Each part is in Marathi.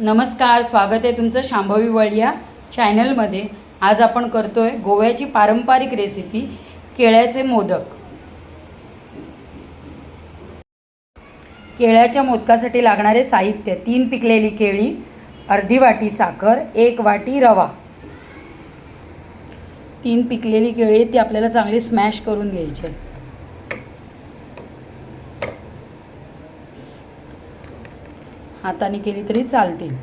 नमस्कार, स्वागत आहे तुमचं शांभवी वर्ल्ड या चॅनलमध्ये। आज आपण करतोय गोव्याची पारंपरिक रेसिपी केळ्याचे मोदक। केळ्याच्या मोदकासाठी लागणारे साहित्य: 3 पिकलेली केळी, अर्धी वाटी साखर, 1 वाटी रवा। 3 पिकलेली केळी ती आपल्याला चांगली स्मॅश करून घ्यायची। हाताने केली तरी चालतील।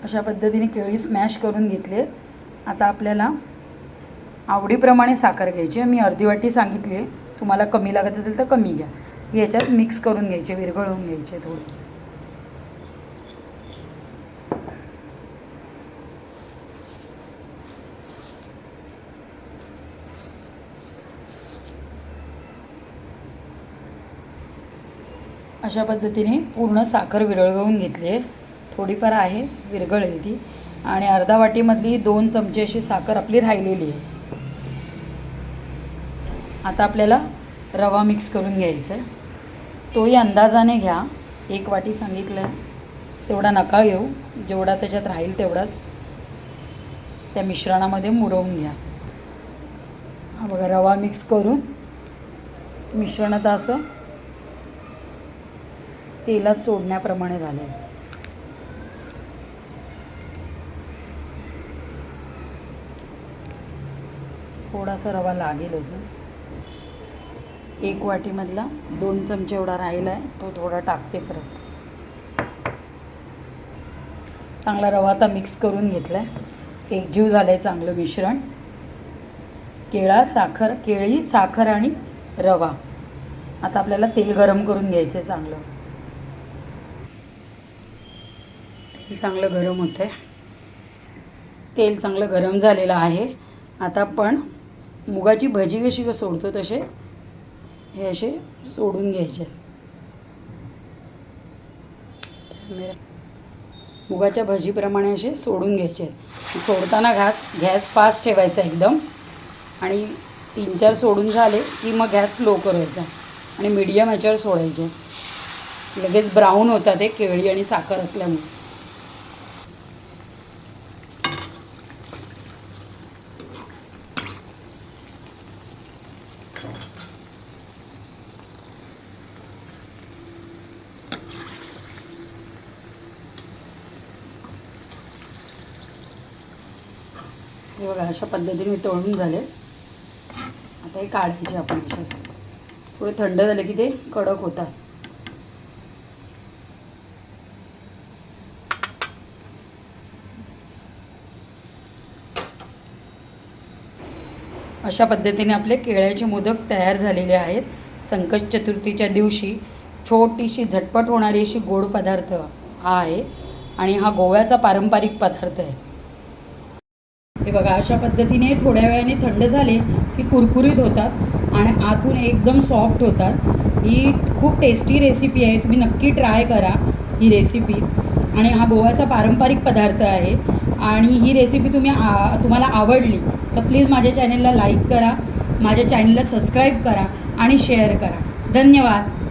अशा पद्धतीने केळी स्मॅश करून घेतले। आता आपल्याला आवडीप्रमाणे साखर घ्यायची। मी अर्धी वाटी सांगितली आहे, तुम्हाला कमी लागत असेल तर कमी घ्या। याच्यात मिक्स करून घ्यायचे, विरघळवून घ्यायचे थोडे। अशा पद्धतीने पूर्ण साखर विरघळवून घेतली। थोडीफार आहे, विरघळेल ती। आणि अर्धा वाटीमधली 2 चमचे अशी साखर आपली राहिलेली आहे। आता आपल्याला रवा मिक्स करून घ्यायचा आहे। तोही अंदाजाने घ्या। 1 वाटी सांगितलं तेवढा नका घेऊ, जेवढा त्याच्यात राहील तेवढाच त्या मिश्रणामध्ये मुरवून घ्या। हा बघा, रवा मिक्स करून मिश्रण आता असं तेलात सोडण्याप्रमाणे झालं आहे। थोडासा रवा लागेल अजून। 1 वाटीमधला 2 चमचे एवढा राहिला आहे, तो थोडा टाकते परत। चांगला रवा आता मिक्स करून घेतला आहे, एकजीव झालं आहे चांगलं मिश्रण। केळी, साखर आणि रवा। आता आपल्याला तेल गरम करून घ्यायचं आहे चांगलं। चांगलं गरम होतं आहे, तेल चांगलं गरम झालेलं आहे। आता आपण मुगाची भजी कशी सोडतो तसे हे असे सोडून घ्यायचे। मुगाच्या भजीप्रमाणे असे सोडून घ्यायचे। सोडताना गॅस फास्ट ठेवायचा एकदम, आणि 3-4 सोडून झाले की मग गॅस लो करायचा आणि मीडियम ह्याच्यावर सोडायचे। लगेच ब्राऊन होतात ते केळी आणि साखर असल्यामुळे। हे बघा, अशा पद्धतीने तळून झाले। आता हे काढायचे आपण याच्यात। थोडे थंड झाले की ते कडक होतात। अशा पद्धतीने आपले केळ्याचे मोदक तयार झालेले आहेत। संकट चतुर्थीच्या दिवशी छोटीशी झटपट होणारी अशी गोड पदार्थ हा आहे, आणि हा गोव्याचा पारंपरिक पदार्थ आहे। हे बघा, अशा पद्धतीने थोड्या वेळाने थंड झाले की कुरकुरीत होतात आणि आतून एकदम सॉफ्ट होतात। ही खूप टेस्टी रेसिपी आहे, तुम्ही नक्की ट्राय करा ही रेसिपी। आणि हा गोव्याचा पारंपरिक पदार्थ आहे। आणि ही रेसिपी तुम्हाला आवडली तर प्लीज माझ्या चॅनलला लाईक करा, माझ्या चॅनलला सबस्क्राईब करा आणि शेअर करा। धन्यवाद।